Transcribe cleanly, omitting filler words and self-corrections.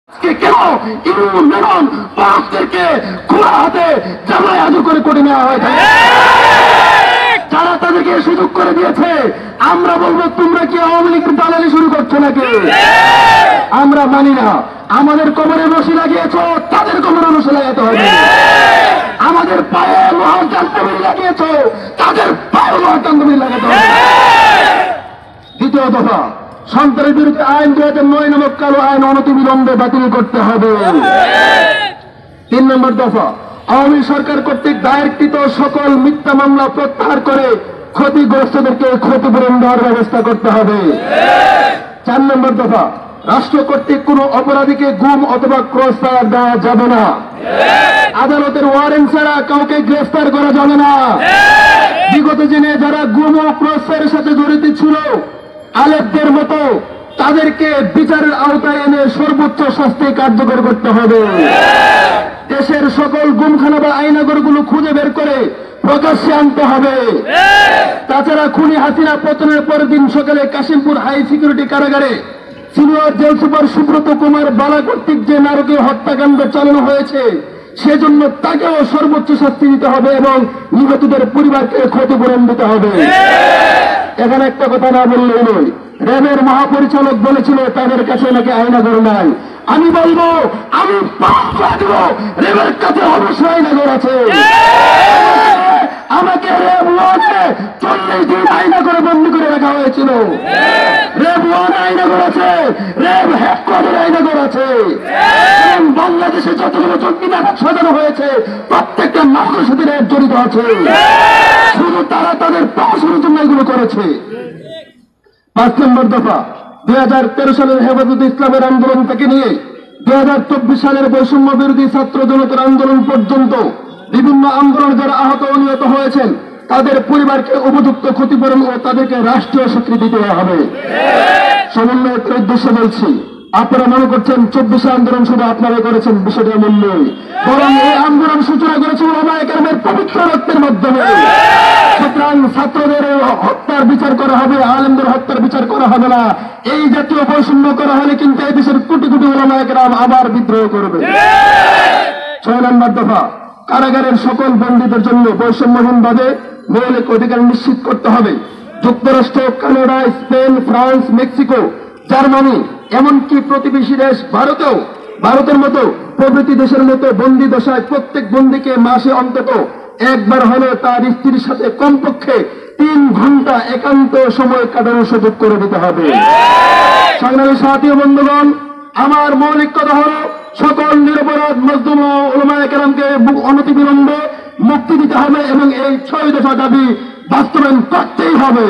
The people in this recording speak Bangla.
কেন ইমাম মেনন পাঁচদেরকে খোলা হাতে জামায় আদর করে কোটে নেওয়া হয়ে থাকে? যারা তাদেরকে সুযোগ করে দিয়েছে, আমরা বলবো তোমরা কি আওয়ামী লীগ দালালি শুরু করছো নাকি? আমরা মানি না। আমাদের কোমরে রশি লাগিয়েছ, তাদের কোমরে রশি লাগাতে হবে। আমাদের পায়ে লোহার চান্দুরি লাগিয়েছ, তাদের পায়ে লোহার চান্দুরি লাগাতে হবে। দ্বিতীয় দফা, সন্ত্রাসের বিরুদ্ধে আইন 2009 নামক কালো আইন অনতিবিলম্বে বাতিল করতে হবে। 3 নম্বর দফা, আওয়ামী সরকার কর্তৃক দায়েরকৃত সকল মিথ্যা মামলা প্রত্যাহার করে ক্ষতিগ্রস্তদেরকে ক্ষতিপূরণ দেওয়ার ব্যবস্থা করতে হবে। 4 নম্বর দফা, রাষ্ট্র কর্তৃক কোন অপরাধীকে গুম অথবা ক্রস ফায়ার দেওয়া যাবে না। আদালতের ওয়ারেন্ট ছাড়া কাউকে গ্রেফতার করা যাবে না। বিগত দিনে যারা গুম ও ক্রস ফায়ারের সাথে জড়িত ছিল, আলেপদের মতো তাদেরকে বিচারের আওতায় এনে সর্বোচ্চ শাস্তি কার্যকর করতে হবে। দেশের সকল গুমখানা বা আয়নাগরগুলো খুঁজে বের করে প্রকাশ্যে আনতে হবে। তাছাড়া খুনি হাসিনা পতনের পরের দিন সকালে কাশিমপুর হাই সিকিউরিটি কারাগারে senior jail super Subrata Kumar Bala কর্তৃক যে নারকীয় হত্যাকাণ্ড চালানো হয়েছে, সেজন্য তাকেও সর্বোচ্চ শাস্তি দিতে হবে এবং নিহতদের পরিবারকে ক্ষতিপূরণ দিতে হবে। এখানে একটা কথা না বললেই নয়, র্যাবের মহাপরিচালক বলেছিল তাদের কাছে নাকি আয়নাঘর নাই। আমি বলবো, আমি দেব, র্যাবের কাছে অবশ্যই আয়নাঘর আছে। আমাকে র্যাব 1-এ 40 দিন আয়না করে বন্দী করে রাখা হয়েছিল। র্যাব 1 আয়নাঘর আছে, র্যাব হেডকোয়ার্টার আয়নাঘর আছে। বাংলাদেশে যতগুলো জঙ্গি নাটক সাজানো হয়েছে, প্রত্যেকটা নাটকের সাথে র্যাব জড়িত আছে। শুধু তারা তাদের প্রশাসনের জন্য এগুলো করেছে। 5 নম্বর দফা, 2013 সালের হেফাজতে ইসলামের আন্দোলন থেকে নিয়ে 2024 সালের বৈষম্য বিরোধী ছাত্র জনতার আন্দোলন পর্যন্ত বিভিন্ন আন্দোলনে যারা আহত ও নিহত হয়েছেন, তাদের পরিবারকে উপযুক্ত ক্ষতিপূরণ ও তাদেরকে রাষ্ট্রীয় স্বীকৃতি দেওয়া হবে। সমন্বয়ের উদ্দেশ্য বলছি, আপনারা মনে করছেন 24 আন্দোলন শুধু আপনারা করেছেন, বিষয়টা এমন নয়। বরং এই আন্দোলন সূচনা করেছে ওলামায়ে কেরামের পবিত্র রক্তের মাধ্যমে। সুতরাং ছাত্রদের হত্যার বিচার করা হবে, আলেমদের হত্যার বিচার করা হবে না। এই জাতীয় বৈষম্য করা হলে কিন্তু এই দেশের কোটি কোটি ওলামায়ে কেরাম আবার বিদ্রোহ করবে। 6 নম্বর দফা, কারাগারের সকল বন্দীদের জন্য বৈষম্যহীনভাবে মৌলিক অধিকার নিশ্চিত করতে হবে। যুক্তরাষ্ট্র, Canada, Spain, France, Mexico, Germany, এমনকি প্রতিবেশী দেশ ভারতের মতো প্রভৃতি দেশের মতো বন্দী দশায় প্রত্যেক বন্দীকে মাসে অন্তত একবার হলেও তার স্ত্রীর সাথে কমপক্ষে 3 ঘন্টা একান্ত সময় কাটানোর সুযোগ করে দিতে হবে। সংগ্রামী সাথী ও বন্ধুগণ, আমার মৌলিক কথা হল সকল নিরপরাধ মজলুম ও উলামায়ে কেরামকে অনতিবিলম্বে মুক্তি দিতে হবে এবং এই 6 দফা দাবি বাস্তবায়ন করতেই হবে।